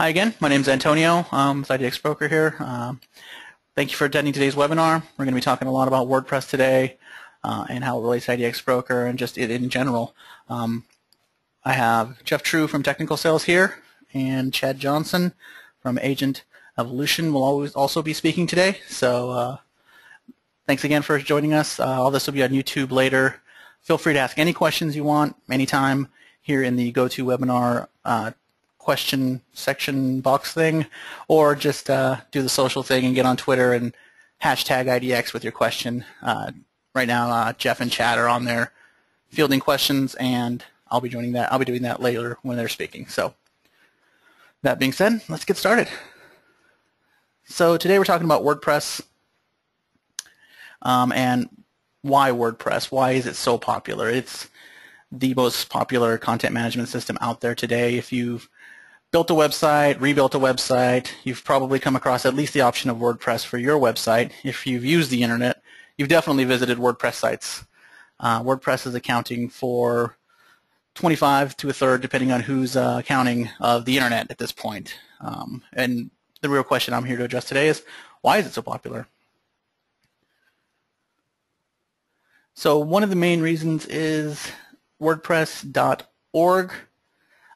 Hi again, my name is Antonio. I'm with IDX Broker here. Thank you for attending today's webinar. We're going to be talking a lot about WordPress today and how it relates to IDX Broker and just in general. I have Jeff True from Technical Sales here, and Chad Johnson from Agent Evolution will also be speaking today. So thanks again for joining us. All this will be on YouTube later. Feel free to ask any questions you want anytime here in the GoToWebinar question section box thing, or just do the social thing and get on Twitter and hashtag IDX with your question. Right now, Jeff and Chad are on there fielding questions, and I'll be doing that later when they're speaking. So that being said, let's get started. So today we're talking about WordPress and why WordPress. Why is it so popular? It's the most popular content management system out there today. If you've built a website, rebuilt a website, you've probably come across at least the option of WordPress for your website. If you've used the internet, you've definitely visited WordPress sites. WordPress is accounting for 25 to a third, depending on who's counting, of the internet at this point. And the real question I'm here to address today is, why is it so popular? So one of the main reasons is WordPress.org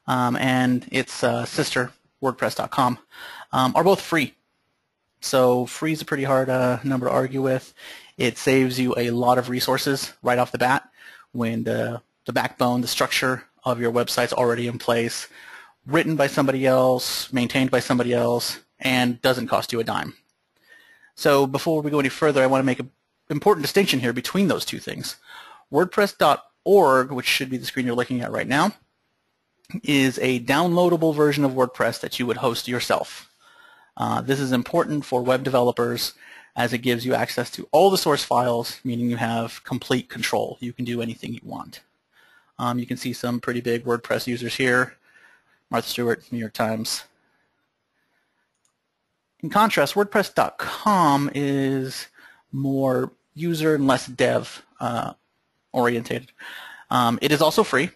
and its sister, WordPress.com, are both free. So free is a pretty hard number to argue with. It saves you a lot of resources right off the bat when the backbone, the structure of your website's already in place, written by somebody else, maintained by somebody else, and doesn't cost you a dime. So before we go any further, I want to make an important distinction here between those two things. WordPress.org, which should be the screen you're looking at right now, is a downloadable version of WordPress that you would host yourself. This is important for web developers as it gives you access to all the source files, meaning you have complete control. You can do anything you want. You can see some pretty big WordPress users here. Martha Stewart, New York Times. In contrast, WordPress.com is more user and less dev oriented. It is also free.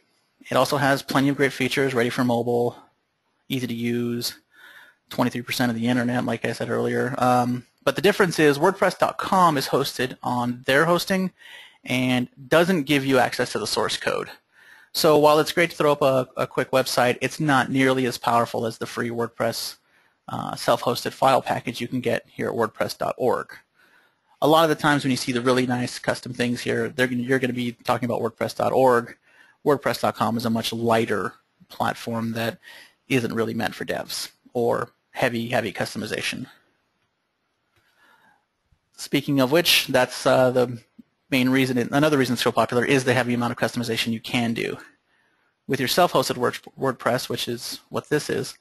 It also has plenty of great features, ready for mobile, easy to use, 23% of the internet, like I said earlier. But the difference is WordPress.com is hosted on their hosting and doesn't give you access to the source code. So while it's great to throw up a quick website, it's not nearly as powerful as the free WordPress self-hosted file package you can get here at WordPress.org. A lot of the times when you see the really nice custom things here, you're going to be talking about WordPress.org. WordPress.com is a much lighter platform that isn't really meant for devs or heavy customization. Speaking of which, that's the main reason. Another reason it's so popular is the heavy amount of customization you can do. With your self-hosted WordPress, which is what this is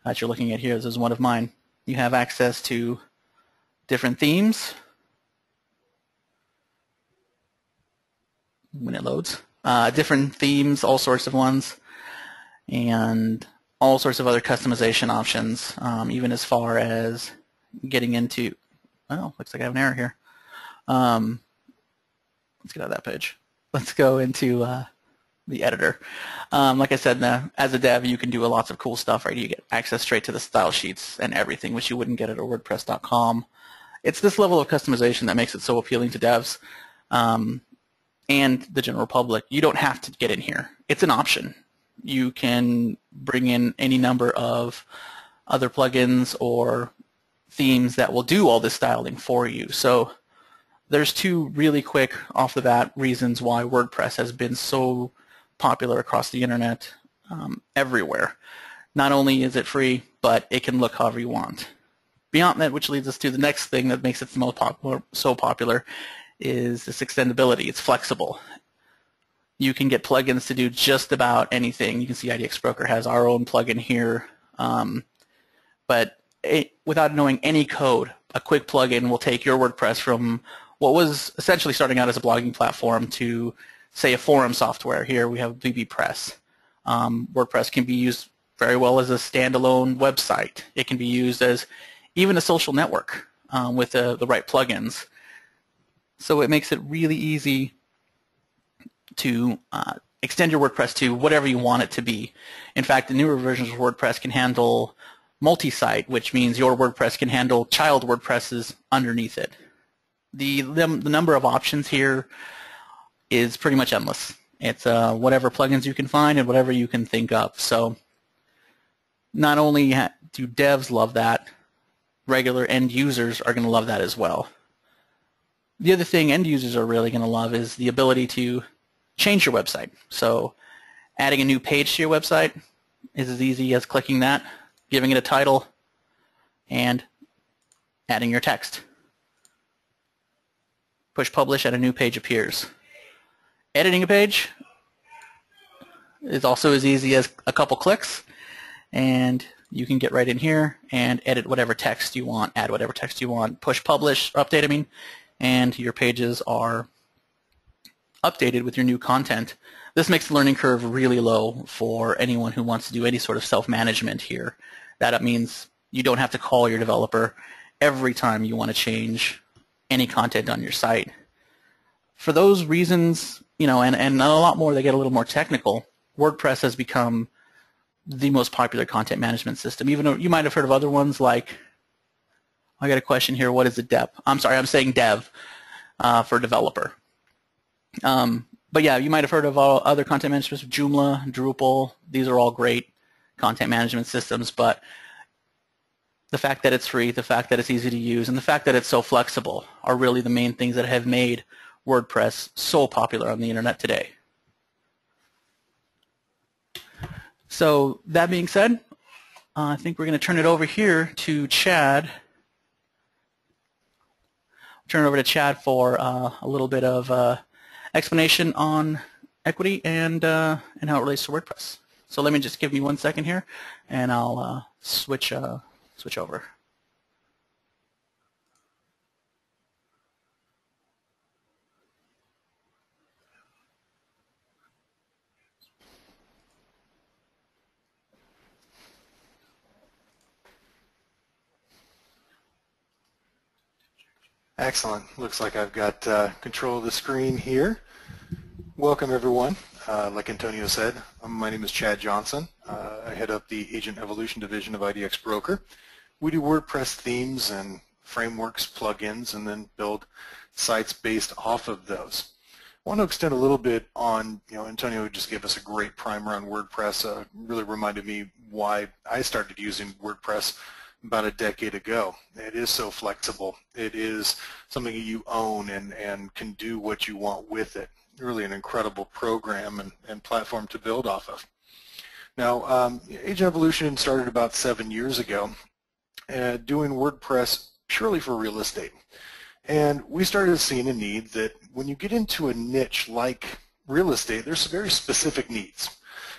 that you're looking at here, this is one of mine, you have access to different themes when it loads. Different themes, all sorts of ones, and all sorts of other customization options, even as far as getting into, oh, looks like I have an error here. Let's get out of that page. Let's go into the editor. Like I said, as a dev, you can do lots of cool stuff, right? You get access straight to the style sheets and everything, which you wouldn't get at WordPress.com. It's this level of customization that makes it so appealing to devs. And the general public. You don't have to get in here. It's an option. You can bring in any number of other plugins or themes that will do all this styling for you. So there's two really quick off the bat reasons why WordPress has been so popular across the internet everywhere. Not only is it free, but it can look however you want. Beyond that, which leads us to the next thing that makes it the most popular, is this extendability. It's flexible. You can get plugins to do just about anything. You can see IDX Broker has our own plugin here, but without knowing any code, a quick plugin will take your WordPress from what was essentially starting out as a blogging platform to, say, a forum software. Here we have BBPress. WordPress can be used very well as a standalone website. It can be used as even a social network with the right plugins. So it makes it really easy to extend your WordPress to whatever you want it to be. In fact, the newer versions of WordPress can handle multi-site, which means your WordPress can handle child WordPresses underneath it. The number of options here is pretty much endless. It's whatever plugins you can find and whatever you can think of. So not only do devs love that, regular end users are going to love that as well. The other thing end users are really going to love is the ability to change your website. So adding a new page to your website is as easy as clicking that, giving it a title, and adding your text. Push publish and a new page appears. Editing a page is also as easy as a couple clicks, and you can get right in here and edit whatever text you want, add whatever text you want, push publish, update, I mean, and your pages are updated with your new content. This makes the learning curve really low for anyone who wants to do any sort of self-management here. That means you don't have to call your developer every time you want to change any content on your site. For those reasons, you know, and a lot more, they get a little more technical, WordPress has become the most popular content management system. Even though you might have heard of other ones like, I got a question here, what is a dev? I'm sorry, I'm saying dev for developer. But yeah, you might have heard of other content management systems, Joomla, Drupal. These are all great content management systems, but the fact that it's free, the fact that it's easy to use, and the fact that it's so flexible are really the main things that have made WordPress so popular on the internet today. So that being said, I think we're going to turn it over here to Chad. Turn it over to Chad for a little bit of explanation on equity and how it relates to WordPress. So let me just give me 1 second here, and I'll switch over. Excellent. Looks like I've got control of the screen here. Welcome, everyone. Like Antonio said, my name is Chad Johnson. I head up the Agent Evolution Division of IDX Broker. We do WordPress themes and frameworks, plugins, and then build sites based off of those. I want to extend a little bit on, Antonio just gave us a great primer on WordPress. Really reminded me why I started using WordPress about a decade ago. It is so flexible. It is something that you own and can do what you want with it. Really an incredible program and platform to build off of. Now, Agent Evolution started about 7 years ago doing WordPress purely for real estate. And we started seeing a need that when you get into a niche like real estate, there's very specific needs.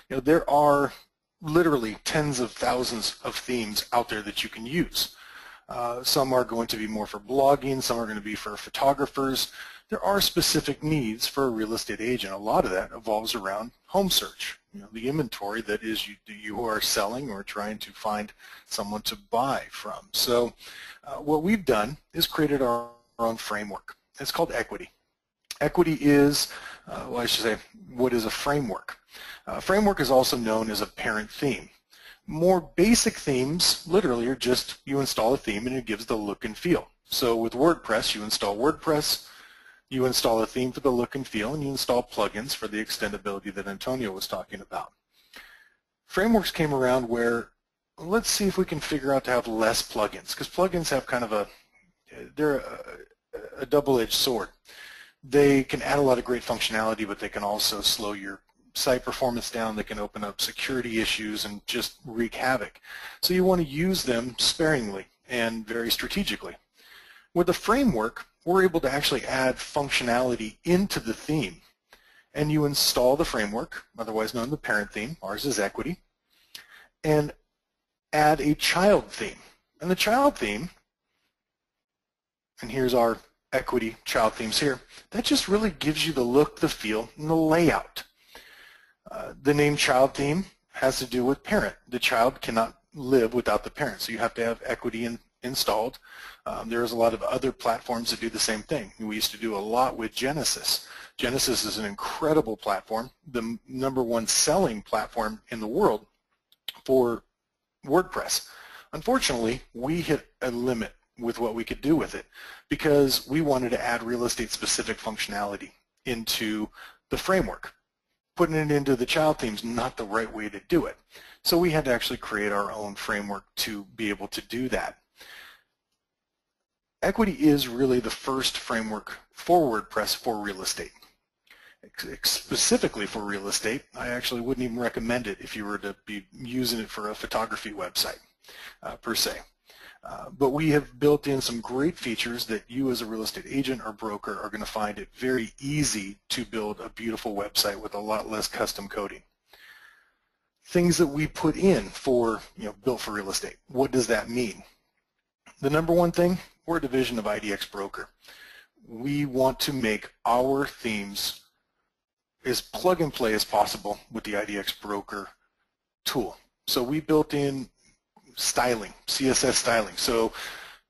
There are literally tens of thousands of themes out there that you can use. Some are going to be more for blogging, some are going to be for photographers. There are specific needs for a real estate agent. A lot of that evolves around home search, the inventory that is you are selling or trying to find someone to buy from. So what we've done is created our own framework. It's called Equity. Equity is, well, I should say, what is a framework? Framework is also known as a parent theme. More basic themes literally are just you install a theme and it gives the look and feel. So with WordPress, you install WordPress, you install a theme for the look and feel, and you install plugins for the extendability that Antonio was talking about. Frameworks came around where let's see if we can figure out to have less plugins, because plugins have kind of they're a double-edged sword. They can add a lot of great functionality, but they can also slow your site performance down. They can open up security issues and just wreak havoc. So you want to use them sparingly and very strategically. With a framework, we're able to actually add functionality into the theme. And you install the framework, otherwise known as the parent theme, ours is Equity, and add a child theme. And the child theme, and here's our Equity child themes here, that just really gives you the look, the feel, and the layout. The name child theme has to do with parent. The child cannot live without the parent, so you have to have Equity installed. There's a lot of other platforms that do the same thing. We used to do a lot with Genesis. Genesis is an incredible platform, the #1 selling platform in the world for WordPress. Unfortunately, we hit a limit with what we could do with it because we wanted to add real estate specific functionality into the framework. Putting it into the child theme is not the right way to do it. So we had to actually create our own framework to be able to do that. Equity is really the first framework for WordPress for real estate. Specifically for real estate, I actually wouldn't even recommend it if you were to be using it for a photography website per se. But we have built in some great features that you as a real estate agent or broker are going to find it very easy to build a beautiful website with a lot less custom coding. Things that we put in for, built for real estate. What does that mean? The number one thing, we're a division of IDX Broker. We want to make our themes as plug and play as possible with the IDX Broker tool. So we built in styling, CSS styling. So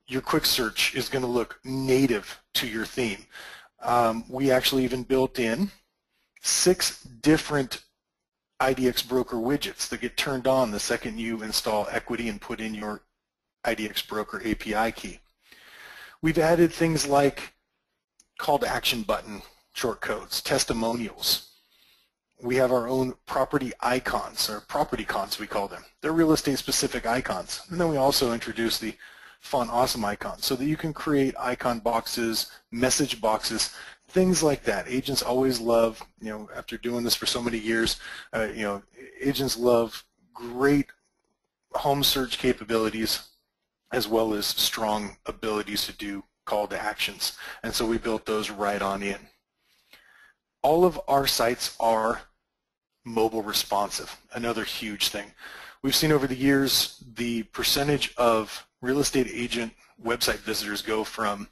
your quick search is going to look native to your theme. We actually even built in 6 different IDX Broker widgets that get turned on the second you install Equity and put in your IDX Broker API key. We've added things like call to action button shortcodes, testimonials. We have our own property icons, or property cons we call them. They're real estate specific icons. And then we also introduce the Font Awesome icon so that you can create icon boxes, message boxes, things like that. Agents always love, after doing this for so many years, agents love great home search capabilities as well as strong abilities to do call to actions. And so we built those right on in. All of our sites are mobile responsive, another huge thing. We've seen over the years the percentage of real estate agent website visitors go from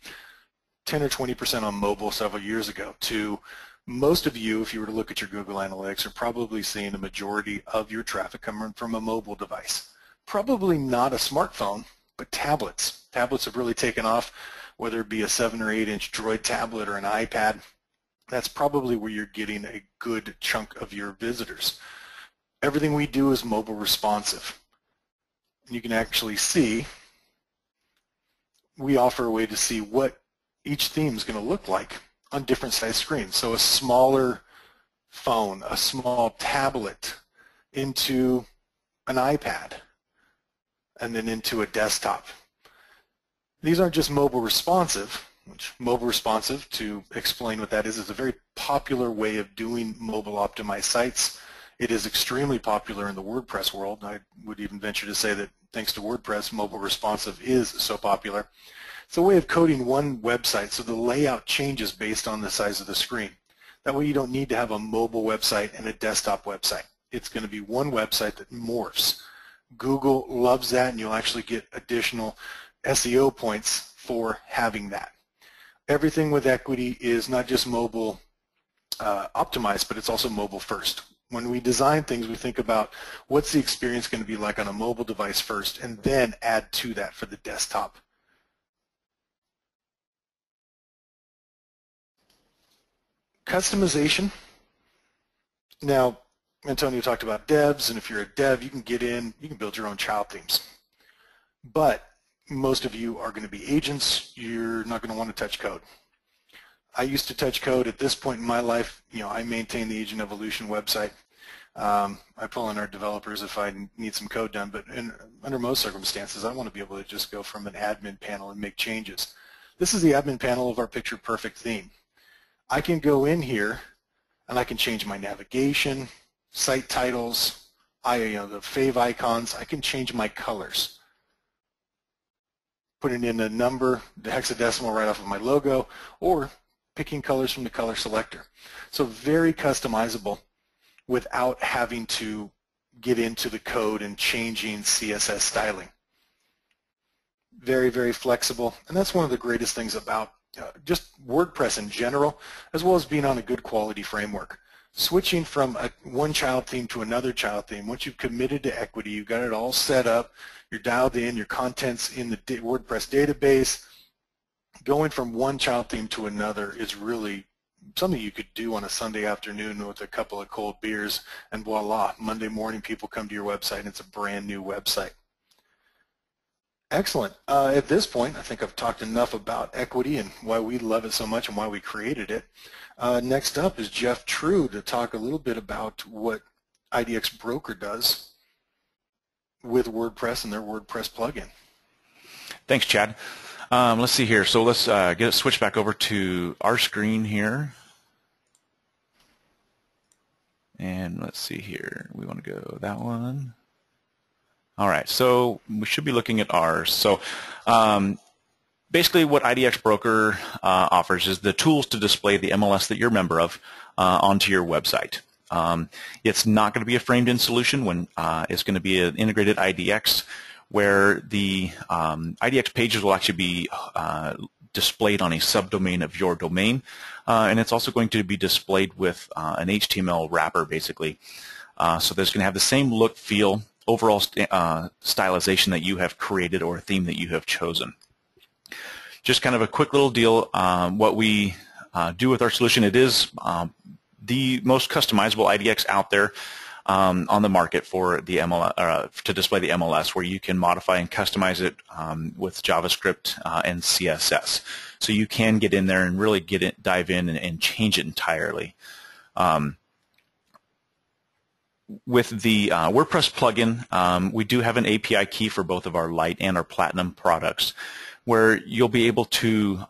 10 or 20% on mobile several years ago to most of you, if you were to look at your Google Analytics, are probably seeing a majority of your traffic coming from a mobile device. Probably not a smartphone, but tablets. Tablets have really taken off, whether it be a 7 or 8 inch Droid tablet or an iPad. That's probably where you're getting a good chunk of your visitors. Everything we do is mobile responsive. You can actually see, we offer a way to see what each theme is going to look like on different size screens. So a smaller phone, a small tablet into an iPad, and then into a desktop. These aren't just mobile responsive, which mobile responsive, to explain what that is a very popular way of doing mobile optimized sites. It is extremely popular in the WordPress world. I would even venture to say that thanks to WordPress, mobile responsive is so popular. It's a way of coding one website so the layout changes based on the size of the screen. That way you don't need to have a mobile website and a desktop website. It's going to be one website that morphs. Google loves that, and you'll actually get additional SEO points for having that. Everything with Equity is not just mobile optimized, but it's also mobile first. When we design things, we think about what's the experience going to be like on a mobile device first, and then add to that for the desktop. Customization. Now, Antonio talked about devs, and if you're a dev, you can get in, you can build your own child themes. But most of you are going to be agents. You're not going to want to touch code. I used to touch code. At this point in my life, I maintain the Agent Evolution website. I pull in our developers if I need some code done, but under most circumstances, I want to be able to just go from an admin panel and make changes. This is the admin panel of our Picture Perfect theme. I can go in here and I can change my navigation, site titles, the fave icons. I can change my colors. Putting in a number, the hexadecimal right off of my logo, or picking colors from the color selector. So very customizable without having to get into the code and changing CSS styling. Very, very flexible, and that's one of the greatest things about just WordPress in general, as well as being on a good quality framework. Switching from one child theme to another child theme, once you've committed to Equity, you've got it all set up, you're dialed in, your content's in the WordPress database, going from one child theme to another is really something you could do on a Sunday afternoon with a couple of cold beers, and voila, Monday morning people come to your website and it's a brand new website. Excellent. At this point, I think I've talked enough about equity and why we love it so much and why we created it. Next up is Jeff True to talk a little bit about what IDX Broker does with WordPress and their WordPress plugin. Thanks, Chad. Let's see here. So let's get it switched back over to our screen here. And let's see here. We want to go that one. All right, so we should be looking at ours. So basically what IDX Broker offers is the tools to display the MLS that you're a member of onto your website. It's not going to be a framed-in solution. When it's going to be an integrated IDX where the IDX pages will actually be displayed on a subdomain of your domain, and it's also going to be displayed with an HTML wrapper, basically. So there's going to have the same look, feel, overall stylization that you have created or a theme that you have chosen. Just kind of a quick little deal, what we do with our solution, it is the most customizable IDX out there on the market for the MLS, to display the MLS, where you can modify and customize it with JavaScript and CSS. So you can get in there and really dive in and change it entirely. With the WordPress plugin, we do have an API key for both of our Lite and our Platinum products, where you'll be able to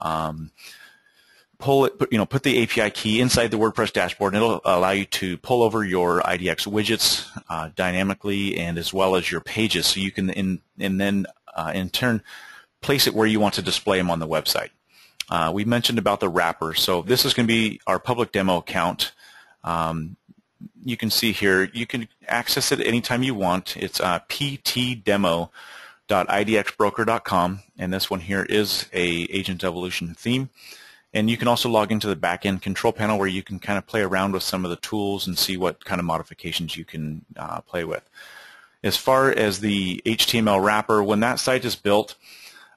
put the API key inside the WordPress dashboard, and it'll allow you to pull over your IDX widgets dynamically, and as well as your pages, so you can in turn place it where you want to display them on the website. We mentioned about the wrapper, so this is going to be our public demo account. You can see here, you can access it anytime you want. It's ptdemo.idxbroker.com, and this one here is a Agent Evolution theme. And you can also log into the back-end control panel where you can kind of play around with some of the tools and see what kind of modifications you can play with. As far as the HTML wrapper, when that site is built,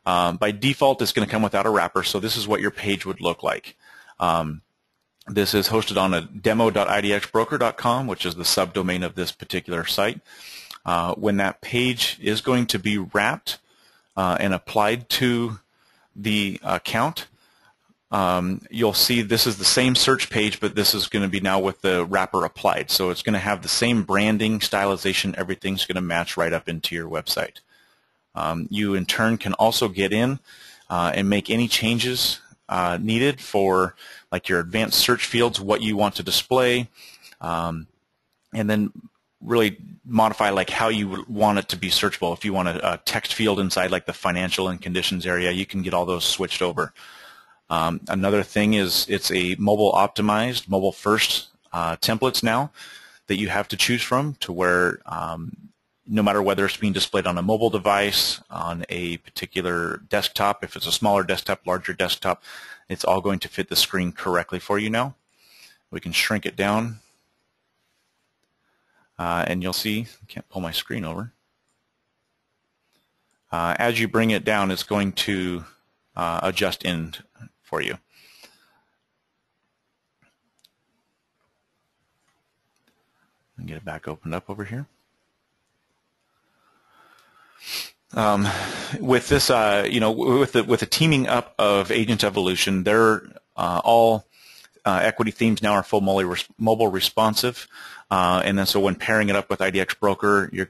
by default it's going to come without a wrapper, so this is what your page would look like. This is hosted on a demo.idxbroker.com, which is the subdomain of this particular site. When that page is going to be wrapped and applied to the account, you'll see this is the same search page, but this is going to be now with the wrapper applied. So it's going to have the same branding, stylization, everything's going to match right up into your website. You in turn can also get in and make any changes needed for like your advanced search fields, what you want to display, and then really modify like how you would want it to be searchable. If you want a text field inside like the financial and conditions area, you can get all those switched over. Another thing is it's a mobile optimized, mobile first templates now that you have to choose from, to where no matter whether it's being displayed on a mobile device, on a particular desktop, if it's a smaller desktop, larger desktop, it's all going to fit the screen correctly for you now. We can shrink it down, and you'll see, I can't pull my screen over. As you bring it down, it's going to adjust in for you. And get it back opened up over here. With this, with the teaming up of Agent Evolution, they're all equity themes now are full mobile responsive, and then so when pairing it up with IDX Broker, you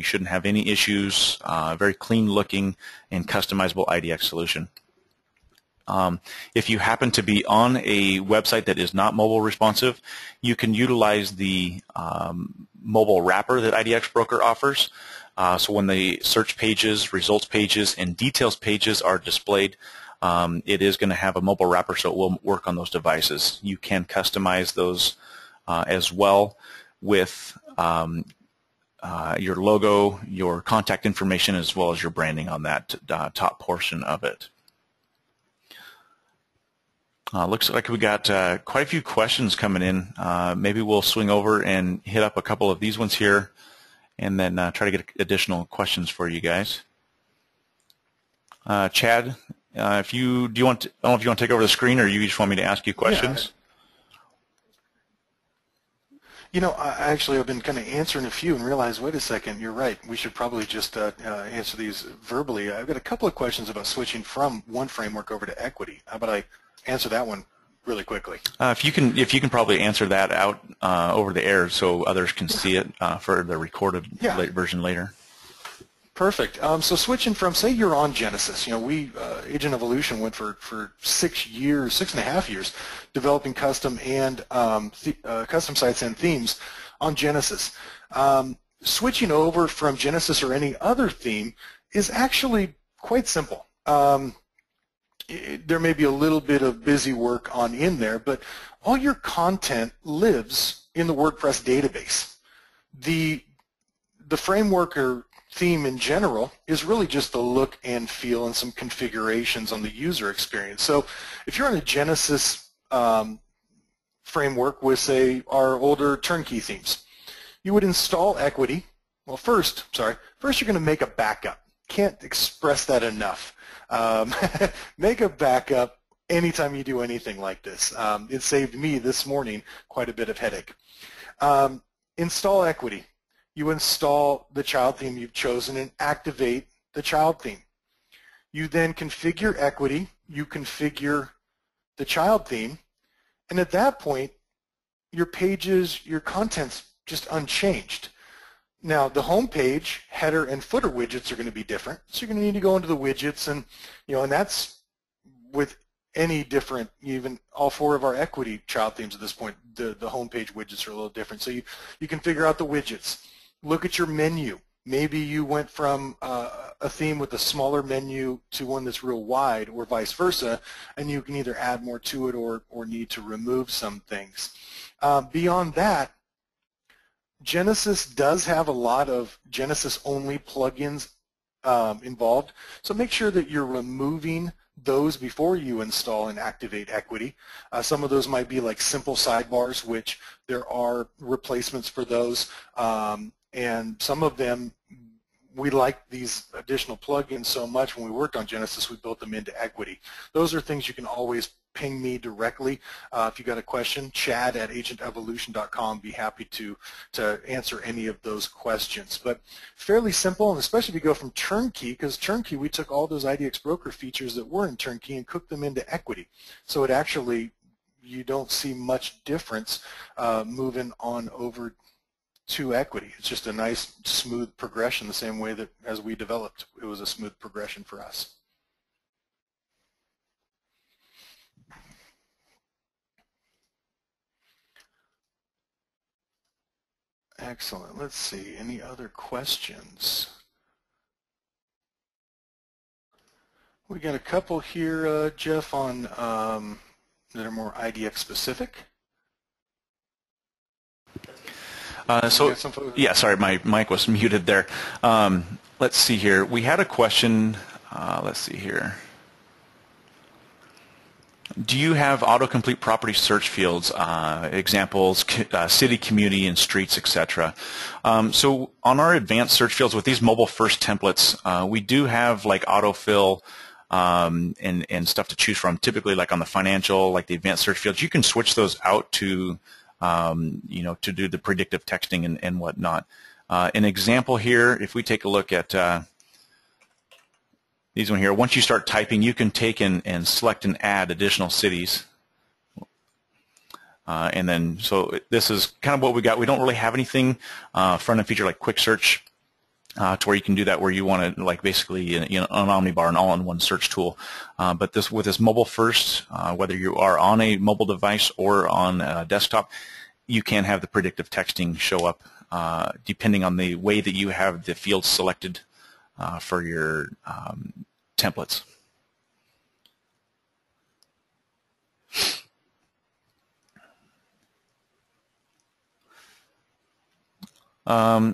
shouldn't have any issues. Very clean looking and customizable IDX solution. If you happen to be on a website that is not mobile responsive, you can utilize the mobile wrapper that IDX Broker offers. So when the search pages, results pages, and details pages are displayed, it is going to have a mobile wrapper, so it will work on those devices. You can customize those as well with your logo, your contact information, as well as your branding on that top portion of it. Looks like we got quite a few questions coming in. Maybe we'll swing over and hit up a couple of these ones here, and then try to get additional questions for you guys. Chad, I don't know if you want to take over the screen, or you just want me to ask you questions. You know, actually I've been kind of answering a few and realized, wait a second, you're right. We should probably just answer these verbally. I've got a couple of questions about switching from one framework over to equity. How about I answer that one really quickly? If you can probably answer that out over the air so others can see it for the recorded version later. Perfect. So switching from, say you're on Genesis, you know, Agent Evolution went for 6.5 years, developing custom and custom sites and themes on Genesis. Switching over from Genesis or any other theme is actually quite simple. There may be a little bit of busy work in there, but all your content lives in the WordPress database. The framework or theme in general is really just the look and feel and some configurations on the user experience. So if you're on a Genesis framework with, say, our older turnkey themes, you would install equity. Well, first you're going to make a backup. Can't express that enough. Make a backup anytime you do anything like this. It saved me this morning quite a bit of headache. Install equity. You install the child theme you've chosen and activate the child theme. You then configure equity, you configure the child theme, and at that point, your pages, your content's just unchanged. Now, the home page, header, and footer widgets are going to be different, so you're going to need to go into the widgets, and and that's with any different, even all 4 of our equity child themes at this point. The home page widgets are a little different, so you can figure out the widgets. Look at your menu. Maybe you went from a theme with a smaller menu to one that's real wide, or vice versa, and you can either add more to it or need to remove some things. Beyond that, Genesis does have a lot of Genesis-only plugins involved, so make sure that you're removing those before you install and activate equity. Some of those might be like simple sidebars, which there are replacements for those. And some of them, we like these additional plugins so much. When we worked on Genesis, we built them into equity. Those are things you can always ping me directly. If you got a question, chad@agentevolution.com. Be happy to answer any of those questions. But fairly simple, and especially if you go from turnkey, because turnkey, we took all those IDX broker features that were in turnkey and cooked them into equity. So it actually, you don't see much difference moving on over to equity. It's just a nice, smooth progression, the same way that as we developed, it was a smooth progression for us. Excellent. Let's see. Any other questions? We got a couple here, Jeff, on that are more IDX specific. Yeah, sorry, my mic was muted there. Let's see here. We had a question. Let's see here. Do you have autocomplete property search fields, examples, city, community, and streets, etc.? So on our advanced search fields with these mobile-first templates, we do have like autofill and stuff to choose from. Typically, like on the financial, like the advanced search fields, you can switch those out to to do the predictive texting and whatnot. An example here, if we take a look at these one here, once you start typing, you can take and select and add additional cities. And then, so this is kind of what we got. We don't really have anything front-end feature like quick search to where you can do that, where you want to like basically an omnibar, an all-in-one search tool. But this with this mobile first, whether you are on a mobile device or on a desktop, you can have the predictive texting show up depending on the way that you have the fields selected for your templates.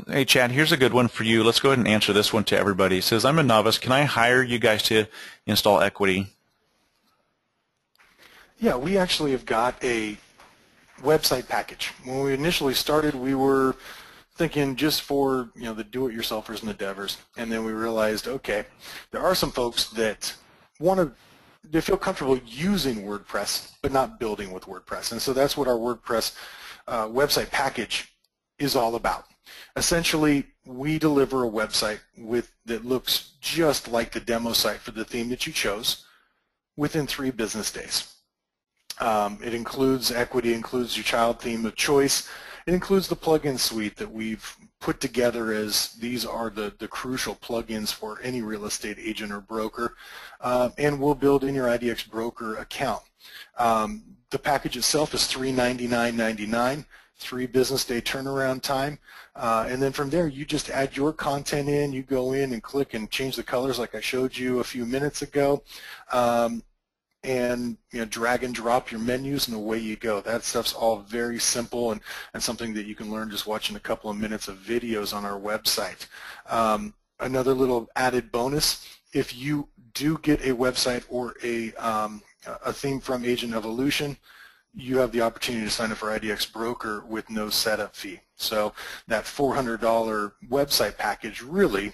Hey, Chad, here's a good one for you. Let's go ahead and answer this one to everybody. It says, I'm a novice. Can I hire you guys to install equity? Yeah, we actually have got a website package. When we initially started, we were thinking just for the do-it-yourselfers and the devers, and then we realized, okay, there are some folks that they feel comfortable using WordPress but not building with WordPress, and so that's what our WordPress website package is all about. Essentially, we deliver a website that looks just like the demo site for the theme that you chose within 3 business days. It includes equity, includes your child theme of choice. It includes the plugin suite that we've put together, as these are the crucial plugins for any real estate agent or broker, and we'll build in your IDX broker account. The package itself is $399.99, 3 business day turnaround time, and then from there you just add your content in. You go in and click and change the colors like I showed you a few minutes ago, and drag and drop your menus and away you go. That stuff's all very simple and something that you can learn just watching a couple of minutes of videos on our website. Another little added bonus, if you do get a website or a theme from Agent Evolution, you have the opportunity to sign up for IDX Broker with no setup fee. So that $400 website package really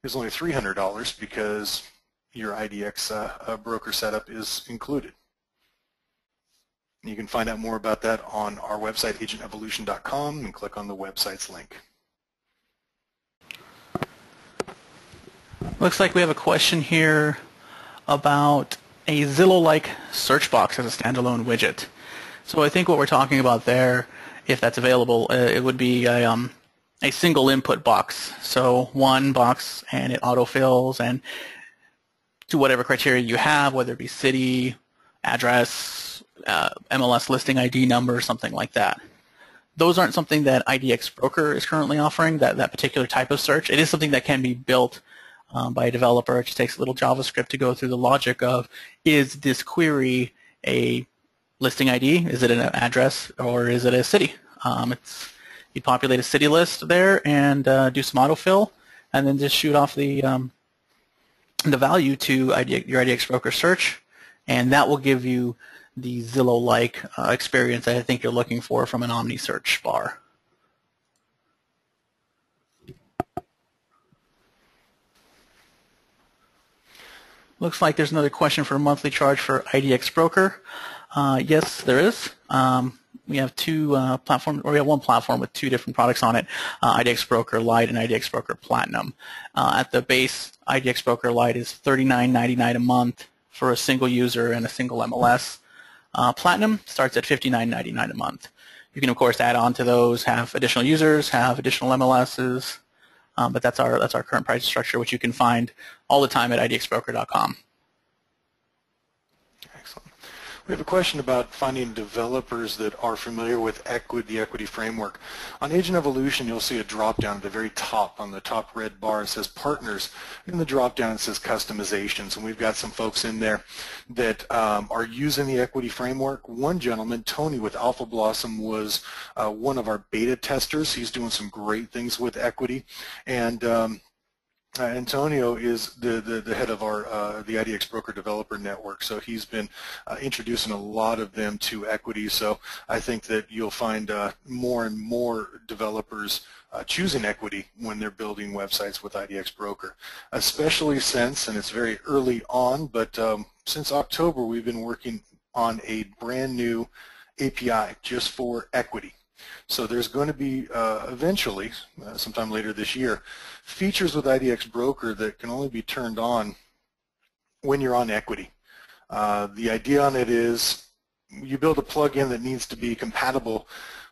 is only $300 because your IDX broker setup is included. You can find out more about that on our website, agentevolution.com, and click on the website's link. Looks like we have a question here about a Zillow-like search box as a standalone widget. So I think what we're talking about there, if that's available, it would be a single input box. So one box, and it autofills and to whatever criteria you have, whether it be city, address, MLS listing ID number, something like that. Those aren't something that IDX Broker is currently offering, that particular type of search. It is something that can be built by a developer. It just takes a little JavaScript to go through the logic of, is this query a listing ID? Is it an address? Or is it a city? You populate a city list there and do some autofill, and then just shoot off the value to your IDX Broker search, and that will give you the Zillow-like experience that I think you're looking for from an Omni search bar. Looks like there's another question for a monthly charge for IDX Broker. Yes, there is. We have one platform with 2 different products on it, IDX Broker Lite and IDX Broker Platinum. At the base, IDX Broker Lite is $39.99 a month for a single user and a single MLS. Platinum starts at $59.99 a month. You can, of course, add on to those, have additional users, have additional MLSs, but that's our current price structure, which you can find all the time at idxbroker.com. We have a question about finding developers that are familiar with the equity framework. On Agent Evolution, you'll see a drop-down at the very top. On the top red bar, it says Partners. In the drop-down, it says Customizations, and we've got some folks in there that are using the equity framework. One gentleman, Tony with Alpha Blossom, was one of our beta testers. He's doing some great things with equity, and Antonio is the head of the IDX Broker Developer Network, so he's been introducing a lot of them to equity. So I think that you'll find more and more developers choosing equity when they're building websites with IDX Broker, especially since, and it's very early on, but since October we've been working on a brand new API just for equity. So there's going to be eventually, sometime later this year, features with IDX Broker that can only be turned on when you're on equity. The idea on it is you build a plugin that needs to be compatible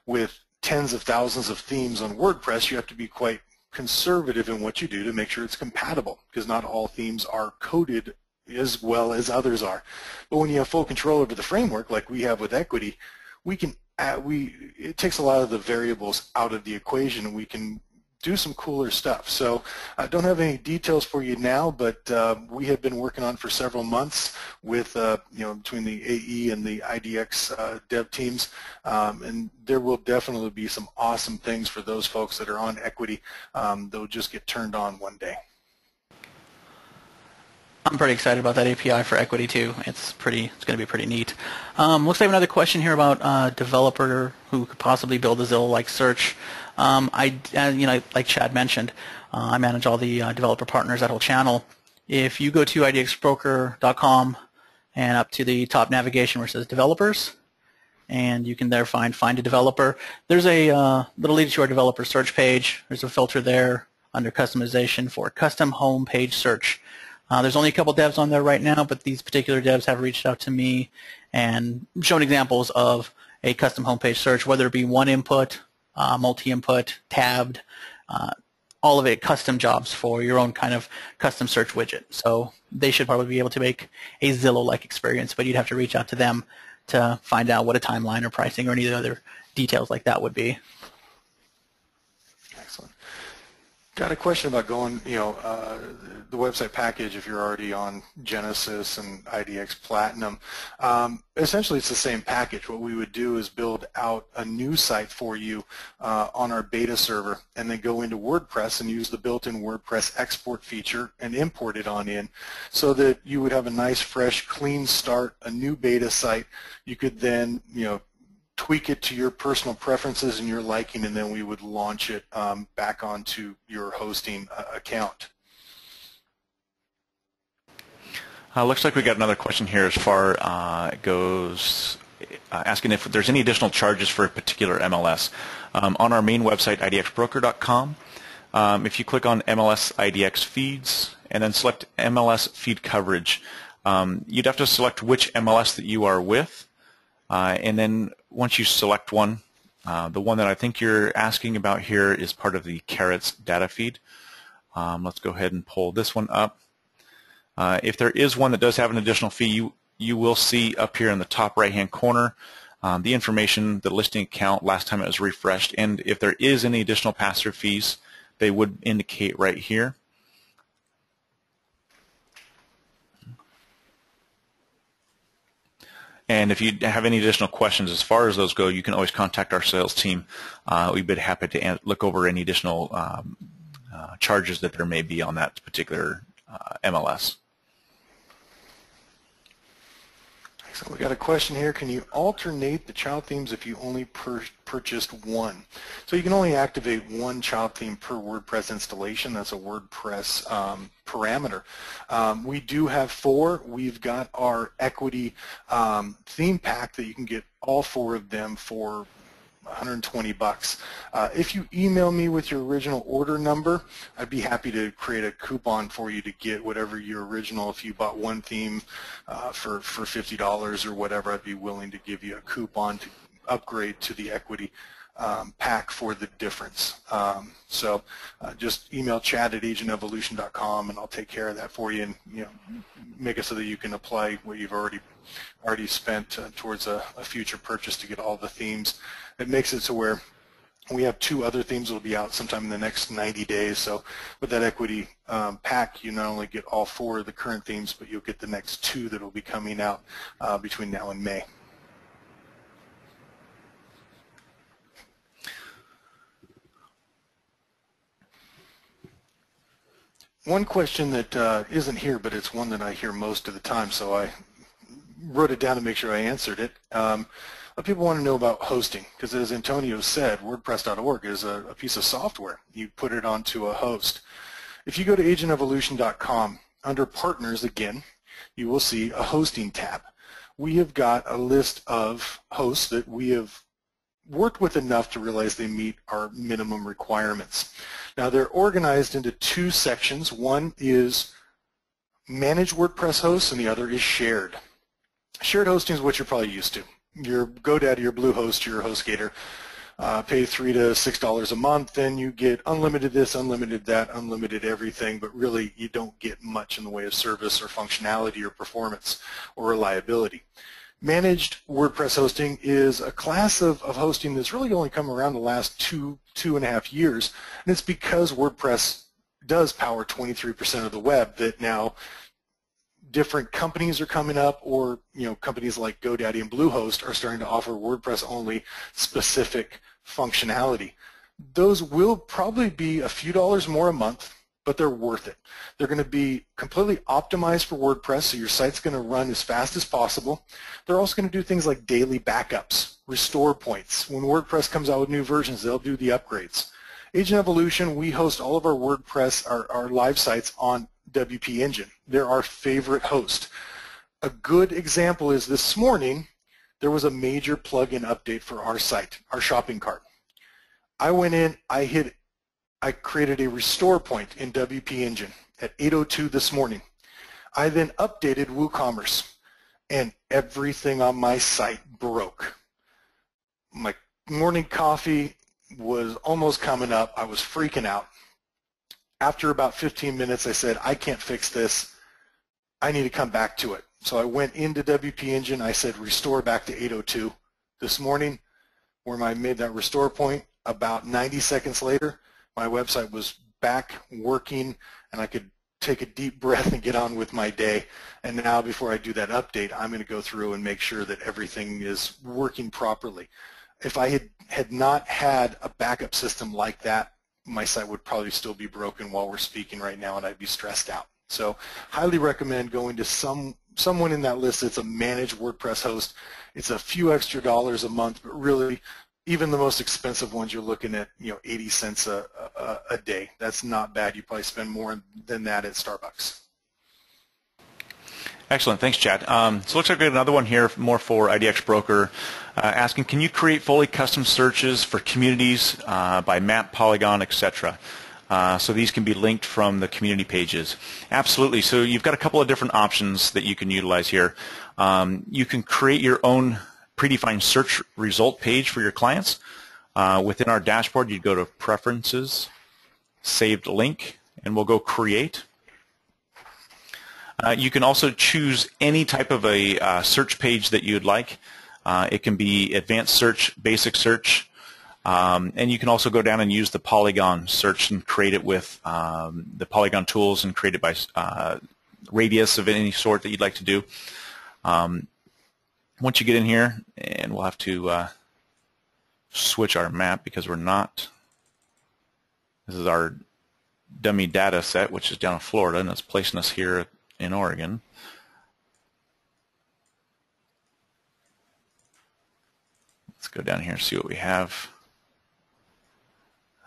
with tens of thousands of themes on WordPress. You have to be quite conservative in what you do to make sure it's compatible, because not all themes are coded as well as others are. But when you have full control over the framework like we have with equity, we can it takes a lot of the variables out of the equation, and we can do some cooler stuff. So I don't have any details for you now, but we have been working on it for several months with between the AE and the IDX dev teams, and there will definitely be some awesome things for those folks that are on equity. They'll just get turned on one day. I'm pretty excited about that API for equity too. It's going to be pretty neat. Looks like another question here about a developer who could possibly build a Zillow-like search. Like Chad mentioned, I manage all the developer partners, that whole channel. If you go to idxbroker.com and up to the top navigation where it says developers, and you can there find a developer. There's a that'll lead to our developer search page. There's a filter there under customization for custom home page search. There's only a couple devs on there right now, but these particular devs have reached out to me and shown examples of a custom homepage search, whether it be one input, multi-input, tabbed, all of it custom jobs for your own kind of custom search widget. So they should probably be able to make a Zillow-like experience, but you'd have to reach out to them to find out what a timeline or pricing or any other details like that would be. Excellent. Got a question about going, the website package if you're already on Genesis and IDX Platinum. Essentially, it's the same package. What we would do is build out a new site for you on our beta server and then go into WordPress and use the built-in WordPress export feature and import it on in so that you would have a nice, fresh, clean start, a new beta site. You could then, tweak it to your personal preferences and your liking, and then we would launch it back onto your hosting account. Looks like we got another question here as far it goes, asking if there's any additional charges for a particular MLS. On our main website, idxbroker.com, if you click on MLS IDX feeds and then select MLS feed coverage, you'd have to select which MLS that you are with. And then once you select one, the one that I think you're asking about here is part of the Carrots data feed. Let's go ahead and pull this one up. If there is one that does have an additional fee, you will see up here in the top right-hand corner the information, the listing account, last time it was refreshed, and if there is any additional pass-through fees, they would indicate right here. And if you have any additional questions as far as those go, you can always contact our sales team. We'd be happy to look over any additional charges that there may be on that particular MLS. So we got a question here. Can you alternate the child themes if you only purchased one? So you can only activate one child theme per WordPress installation. That's a WordPress parameter. We do have 4. We've got our equity theme pack that you can get all 4 of them for $120. If you email me with your original order number, I'd be happy to create a coupon for you to get whatever your original, if you bought one theme for $50 or whatever, I'd be willing to give you a coupon to upgrade to the equity pack for the difference. So just email chad@agentevolution.com and I'll take care of that for you and make it so that you can apply what you've already spent towards a future purchase to get all the themes. It makes it so where we have 2 other themes that will be out sometime in the next 90 days. So with that equity pack, you not only get all 4 of the current themes, but you'll get the next 2 that will be coming out between now and May. One question that isn't here, but it's one that I hear most of the time, so I wrote it down to make sure I answered it. A lot of people want to know about hosting, because as Antonio said, WordPress.org is a piece of software. You put it onto a host. If you go to agentevolution.com, under Partners again, you will see a hosting tab. We have got a list of hosts that we have worked with enough to realize they meet our minimum requirements. Now they're organized into 2 sections. One is managed WordPress hosts and the other is shared. Shared hosting is what you're probably used to. Your GoDaddy, your Bluehost, your HostGator, pay $3 to $6 a month, and you get unlimited this, unlimited that, unlimited everything, but really you don't get much in the way of service or functionality or performance or reliability. Managed WordPress hosting is a class of hosting that's really only come around the last 2.5 years, and it's because WordPress does power 23% of the web that now different companies are coming up, or companies like GoDaddy and Bluehost are starting to offer WordPress only specific functionality. Those will probably be a few dollars more a month, but they're worth it. They're going to be completely optimized for WordPress, so your site's going to run as fast as possible. They're also going to do things like daily backups, restore points. When WordPress comes out with new versions, they'll do the upgrades. Agent Evolution, we host all of our WordPress, our live sites on WP Engine. They're our favorite host. A good example is this morning, there was a major plugin update for our site, our shopping cart. I went in, I created a restore point in WP Engine at 8:02 this morning. I then updated WooCommerce, and everything on my site broke. My morning coffee was almost coming up. I was freaking out. After about 15 minutes, I said, I can't fix this. I need to come back to it. So I went into WP Engine. I said, restore back to 8:02 this morning, where I made that restore point. About 90 seconds later, my website was back working, and I could take a deep breath and get on with my day. And now, before I do that update, I'm going to go through and make sure that everything is working properly. If I had not had a backup system like that, my site would probably still be broken while we're speaking right now, and I'd be stressed out. So highly recommend going to someone in that list that's a managed WordPress host. It's a few extra dollars a month, but really, even the most expensive ones, you're looking at 80 cents a day. That's not bad. You probably spend more than that at Starbucks. Excellent. Thanks, Chad. So looks like we have another one here, more for IDX Broker, asking, can you create fully custom searches for communities by map, polygon, etc.? So these can be linked from the community pages. Absolutely. So you've got a couple of different options that you can utilize here. You can create your own predefined search result page for your clients. Within our dashboard, you'd go to Preferences, Saved Link, and we'll go Create. You can also choose any type of a search page that you'd like. It can be advanced search, basic search, and you can also go down and use the polygon search and create it with the polygon tools and create it by radius of any sort that you'd like to do. Once you get in here, and we'll have to switch our map because we're not, this is our dummy data set, which is down in Florida, and it's placing us here in Oregon. Let's go down here and see what we have.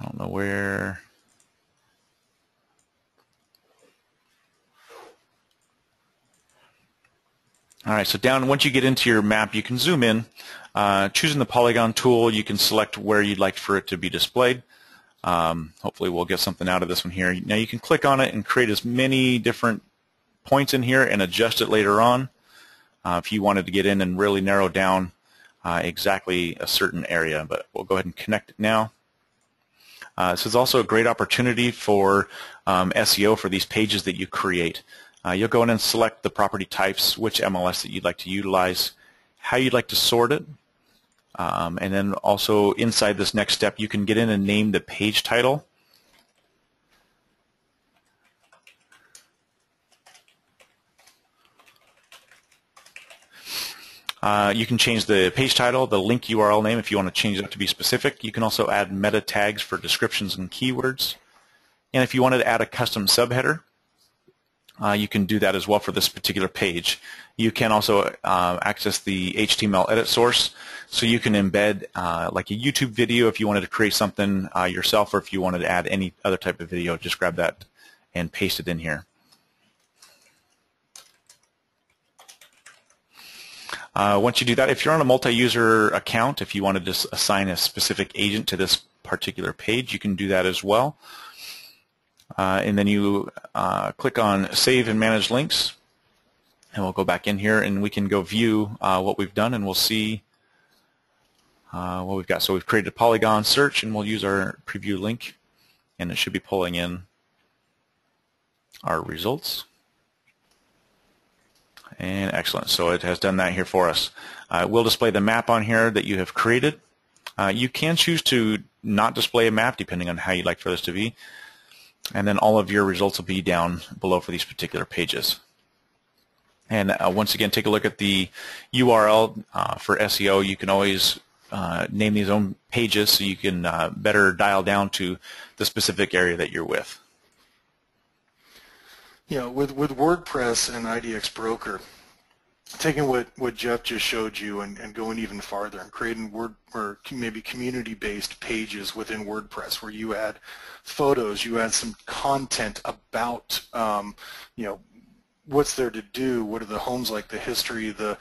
I don't know where. All right, so down, once you get into your map, you can zoom in. Choosing the polygon tool, you can select where you'd like for it to be displayed. Hopefully we'll get something out of this one here. Now you can click on it and create as many different points in here and adjust it later on if you wanted to get in and really narrow down exactly a certain area, but we'll go ahead and connect it now. This is also a great opportunity for SEO for these pages that you create. You'll go in and select the property types, which MLS that you'd like to utilize, how you'd like to sort it, and then also inside this next step you can get in and name the page title. You can change the page title, the link URL name if you want to change it to be specific. You can also add meta tags for descriptions and keywords. And if you wanted to add a custom subheader, you can do that as well for this particular page. You can also access the HTML edit source, so you can embed like a YouTube video if you wanted to create something yourself, or if you wanted to add any other type of video, just grab that and paste it in here. Once you do that, if you're on a multi-user account, if you wanted to assign a specific agent to this particular page, you can do that as well. And then you click on Save and Manage Links, and we'll go back in here and we can go view what we've done, and we'll see what we've got. So we've created a polygon search, and we'll use our preview link, and it should be pulling in our results. And excellent. So it has done that here for us. We'll display the map on here that you have created. You can choose to not display a map depending on how you'd like for this to be. And then all of your results will be down below for these particular pages. And once again, take a look at the URL for SEO. You can always name these own pages so you can better dial down to the specific area that you're with. You know, with WordPress and IDX Broker, taking what Jeff just showed you and going even farther and creating maybe community-based pages within WordPress where you add photos, you add some content about you know, what's there to do, what are the homes like, the history, the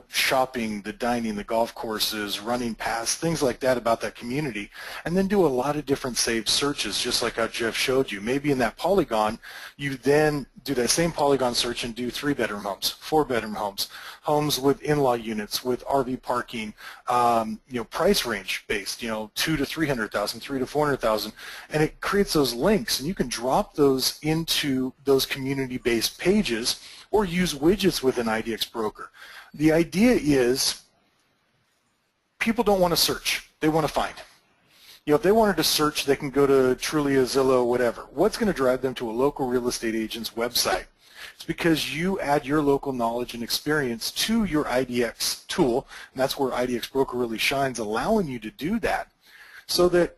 shopping, the dining, the golf courses, running paths, things like that about that community, and then do a lot of different saved searches, just like how Jeff showed you. Maybe in that polygon, you then do that same polygon search and do 3-bedroom homes, 4-bedroom homes, homes with in-law units, with RV parking, price range based, 2 to 300,000, 3 to 400,000, and it creates those links, and you can drop those into those community-based pages or use widgets with an IDX broker. The idea is people don't want to search, they want to find. If they wanted to search, they can go to Trulia, Zillow, whatever. What's going to drive them to a local real estate agent's website? It's because you add your local knowledge and experience to your IDX tool, and that's where IDX Broker really shines, allowing you to do that, so that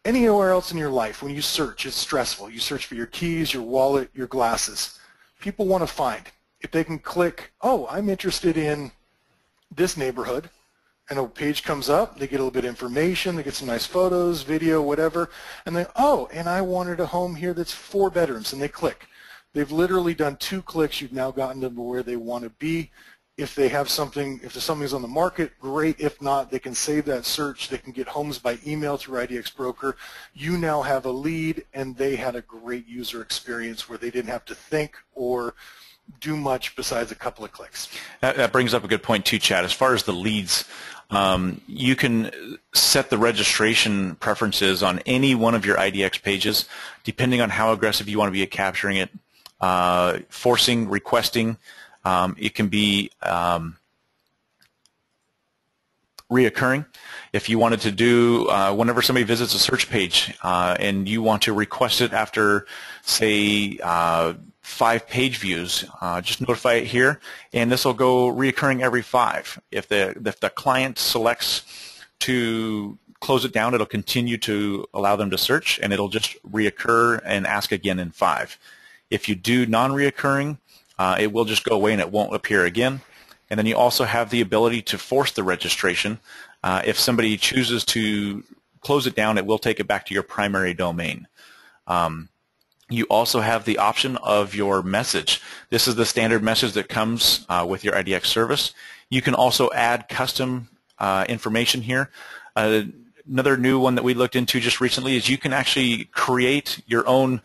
anywhere else in your life, when you search, it's stressful. You search for your keys, your wallet, your glasses. People want to find. If they can click, oh, I'm interested in this neighborhood, and a page comes up, they get a little bit of information, they get some nice photos, video, whatever, and then, oh, and I wanted a home here that's 4 bedrooms, and they click. They've literally done 2 clicks. You've now gotten them to where they want to be. If they have something, if there's something's on the market, great. If not, they can save that search. They can get homes by email through IDX Broker. You now have a lead, and they had a great user experience where they didn't have to think or do much besides a couple of clicks. That brings up a good point too, Chad. As far as the leads, you can set the registration preferences on any one of your IDX pages, depending on how aggressive you want to be at capturing it, forcing, requesting. It can be reoccurring. If you wanted to do, whenever somebody visits a search page and you want to request it after, say, 5 page views, just notify it here, and this will go reoccurring every 5. If the client selects to close it down, it'll continue to allow them to search, and it'll just reoccur and ask again in 5. If you do non-reoccurring, it will just go away and it won't appear again. And then you also have the ability to force the registration. If somebody chooses to close it down, it will take it back to your primary domain. You also have the option of your message. This is the standard message that comes with your IDX service. You can also add custom information here. Another new one that we looked into just recently is you can actually create your own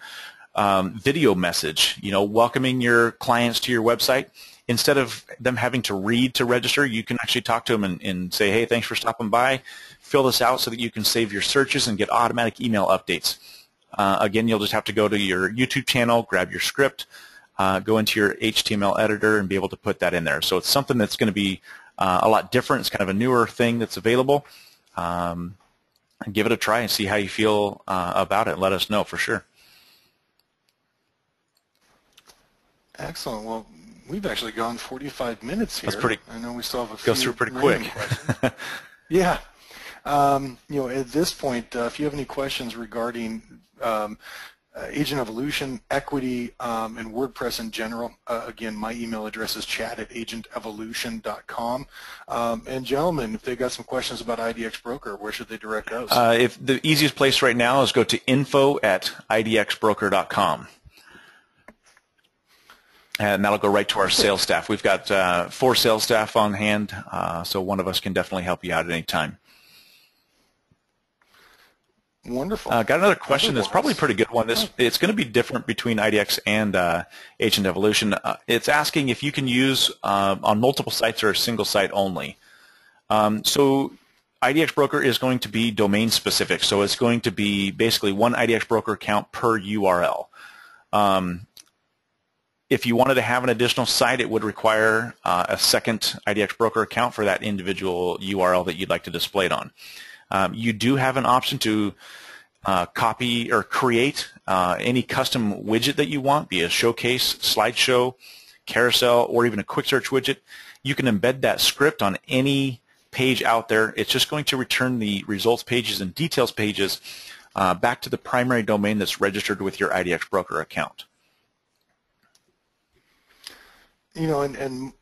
video message, welcoming your clients to your website. Instead of them having to read to register, you can actually talk to them and say, hey, thanks for stopping by. Fill this out so that you can save your searches and get automatic email updates. Again, you'll just have to go to your YouTube channel, grab your script, go into your HTML editor, and be able to put that in there. So it's something that's going to be a lot different. It's kind of a newer thing that's available. Give it a try and see how you feel about it. Let us know for sure. Excellent. Well, we've actually gone 45 minutes here. That's pretty. I know we still have a few. Goes through pretty quick. Yeah. At this point, if you have any questions regarding Agent Evolution, Equity, and WordPress in general, again, my email address is chat@agentevolution.com. And gentlemen, if they got some questions about IDX Broker, where should they direct those? If the easiest place right now is go to info@idxbroker.com. And that'll go right to our sales staff. We've got 4 sales staff on hand, so one of us can definitely help you out at any time. Wonderful. Got another question that's probably a pretty good one. It's going to be different between IDX and Agent Evolution. It's asking if you can use on multiple sites or a single site only. So IDX Broker is going to be domain specific, so it's going to be basically one IDX Broker account per URL. If you wanted to have an additional site, it would require a second IDX Broker account for that individual URL that you'd like to display it on. You do have an option to copy or create any custom widget that you want, be a showcase, slideshow, carousel, or even a quick search widget. You can embed that script on any page out there. It's just going to return the results pages and details pages back to the primary domain that's registered with your IDX Broker account. And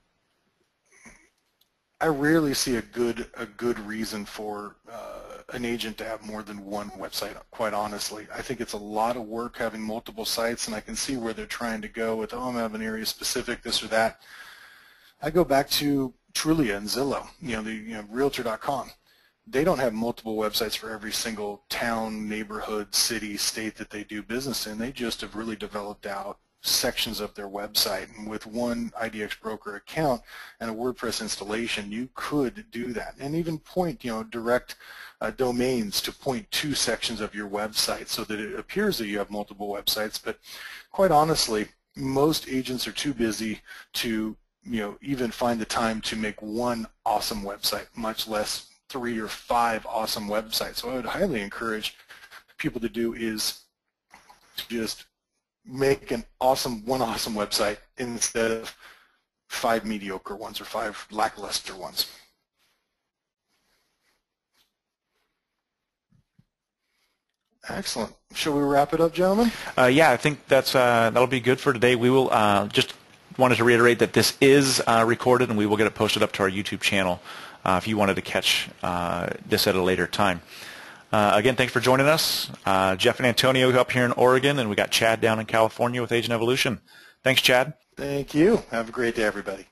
I rarely see a good reason for an agent to have more than one website, quite honestly. I think it's a lot of work having multiple sites, and I can see where they're trying to go with, oh, I'm having an area specific, this or that. I go back to Trulia and Zillow, Realtor.com. They don't have multiple websites for every single town, neighborhood, city, state that they do business in. They just have really developed out sections of their website, and with one IDX broker account and a WordPress installation, you could do that, and even point, direct domains to point to sections of your website so that it appears that you have multiple websites. But quite honestly, most agents are too busy to even find the time to make one awesome website, much less 3 or 5 awesome websites. So I would highly encourage people to do is to just make one awesome website instead of 5 mediocre ones or 5 lackluster ones. Excellent. Shall we wrap it up, gentlemen? Yeah, I think that'll be good for today. We will just wanted to reiterate that this is recorded, and we will get it posted up to our YouTube channel if you wanted to catch this at a later time. Again, thanks for joining us. Jeff and Antonio up here in Oregon, and we got Chad down in California with Agent Evolution. Thanks, Chad. Thank you. Have a great day, everybody.